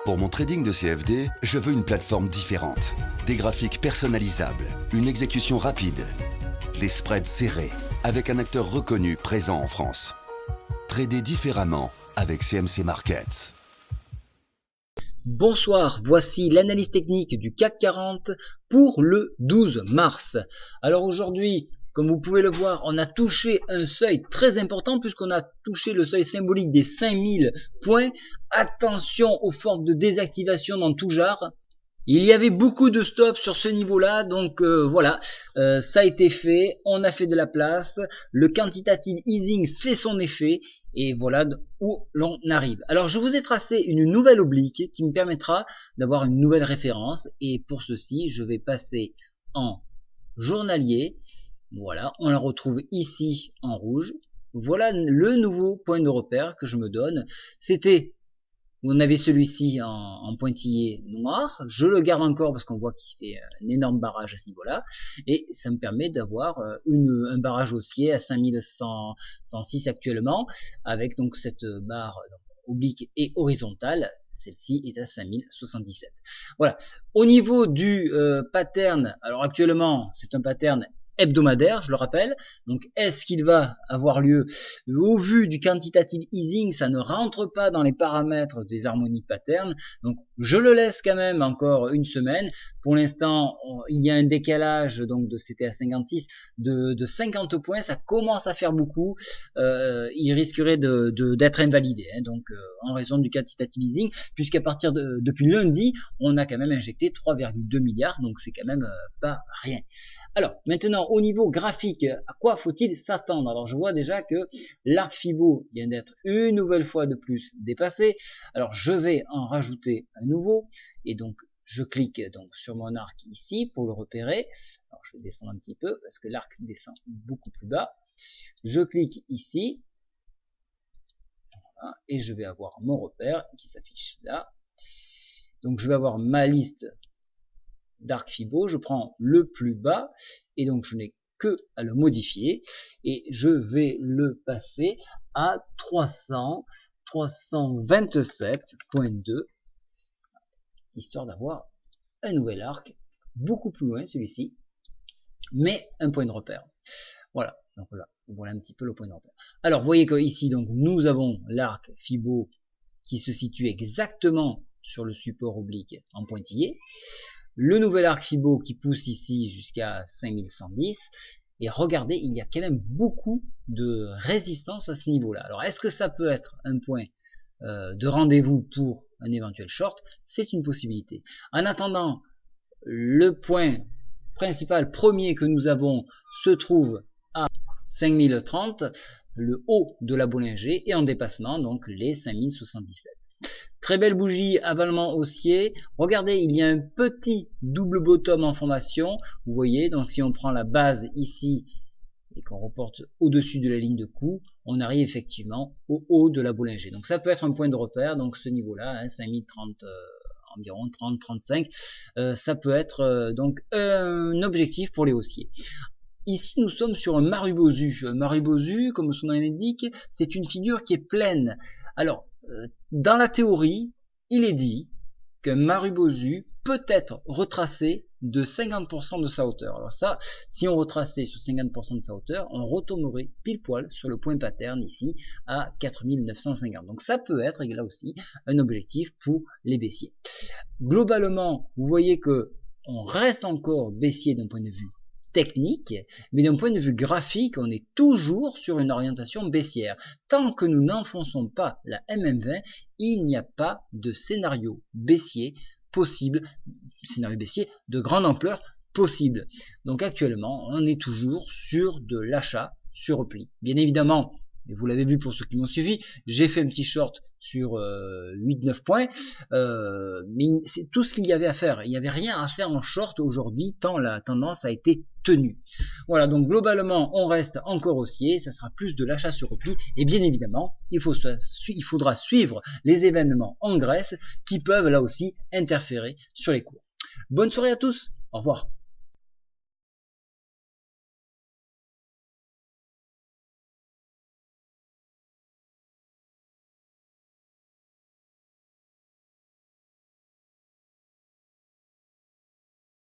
Pour mon trading de CFD, je veux une plateforme différente. Des graphiques personnalisables, une exécution rapide, des spreads serrés, avec un acteur reconnu présent en France. Trader différemment avec CMC Markets. Bonsoir, voici l'analyse technique du CAC 40 pour le 12 mars. Alors aujourd'hui, comme vous pouvez le voir, on a touché un seuil très important puisqu'on a touché le seuil symbolique des 5000 points. Attention aux formes de désactivation dans tout genre. Il y avait beaucoup de stops sur ce niveau-là, donc voilà, ça a été fait, on a fait de la place, le quantitative easing fait son effet, et voilà où l'on arrive. Alors je vous ai tracé une nouvelle oblique qui me permettra d'avoir une nouvelle référence, et pour ceci, je vais passer en journalier. Voilà, on la retrouve ici en rouge. Voilà le nouveau point de repère que je me donne. C'était... On avait celui-ci en pointillé noir, je le garde encore parce qu'on voit qu'il fait un énorme barrage à ce niveau-là, et ça me permet d'avoir un barrage haussier à 5106 actuellement, avec donc cette barre oblique et horizontale, celle-ci est à 5077. Voilà, au niveau du pattern, alors actuellement c'est un pattern hebdomadaire, je le rappelle. Donc, est-ce qu'il va avoir lieu au vu du quantitative easing? Ça ne rentre pas dans les paramètres des harmonies pattern. Donc, je le laisse quand même encore une semaine. Pour l'instant, il y a un décalage donc de CTA 56 de 50 points. Ça commence à faire beaucoup. Il risquerait d'être invalidé. Donc, en raison du quantitative easing, puisqu'à partir depuis lundi, on a quand même injecté 3,2 milliards. Donc, c'est quand même pas rien. Alors, maintenant, au niveau graphique, à quoi faut-il s'attendre? Alors, je vois déjà que l'arc Fibo vient d'être une nouvelle fois de plus dépassé. Alors, je vais en rajouter un nouveau. Et donc, je clique donc sur mon arc ici pour le repérer. Alors, je vais descendre un petit peu parce que l'arc descend beaucoup plus bas. Je clique ici. Voilà, et je vais avoir mon repère qui s'affiche là. Donc, je vais avoir ma liste d'arc Fibo, je prends le plus bas et donc je n'ai que à le modifier et je vais le passer à 327.2 histoire d'avoir un nouvel arc beaucoup plus loin celui-ci, mais un point de repère. Voilà, donc voilà un petit peu le point de repère. Alors vous voyez que ici donc nous avons l'arc Fibo qui se situe exactement sur le support oblique en pointillé. Le nouvel arc Fibo qui pousse ici jusqu'à 5110. Et regardez, il y a quand même beaucoup de résistance à ce niveau-là. Alors, est-ce que ça peut être un point de rendez-vous pour un éventuel short? C'est une possibilité. En attendant, le point principal premier que nous avons se trouve à 5030, le haut de la Bollinger, et en dépassement, donc les 5077. Très belle bougie, avalement haussier. Regardez, il y a un petit double bottom en formation. Vous voyez, donc si on prend la base ici et qu'on reporte au-dessus de la ligne de coup, on arrive effectivement au haut de la Bollinger. Donc ça peut être un point de repère, donc ce niveau-là, hein, 5030 environ 30-35, ça peut être donc un objectif pour les haussiers. Ici, nous sommes sur un Marubozu. Marubozu, comme son nom l'indique, c'est une figure qui est pleine. Alors, dans la théorie, il est dit qu'un Marubozu peut être retracé de 50% de sa hauteur. Alors ça, si on retraçait sur 50% de sa hauteur, on retomberait pile poil sur le point pattern ici à 4950. Donc ça peut être, là aussi, un objectif pour les baissiers. Globalement, vous voyez que on reste encore baissier d'un point de vue technique, mais d'un point de vue graphique, on est toujours sur une orientation baissière. Tant que nous n'enfonçons pas la MM20, il n'y a pas de scénario baissier possible, scénario baissier de grande ampleur possible. Donc actuellement, on est toujours sur de l'achat sur repli. Bien évidemment, et vous l'avez vu pour ceux qui m'ont suivi, j'ai fait un petit short sur 8-9 points, mais c'est tout ce qu'il y avait à faire. Il n'y avait rien à faire en short aujourd'hui, tant la tendance a été tenue. Voilà, donc globalement, on reste encore haussier, ça sera plus de l'achat sur repli, et bien évidemment, il faudra suivre les événements en Grèce qui peuvent là aussi interférer sur les cours. Bonne soirée à tous, au revoir.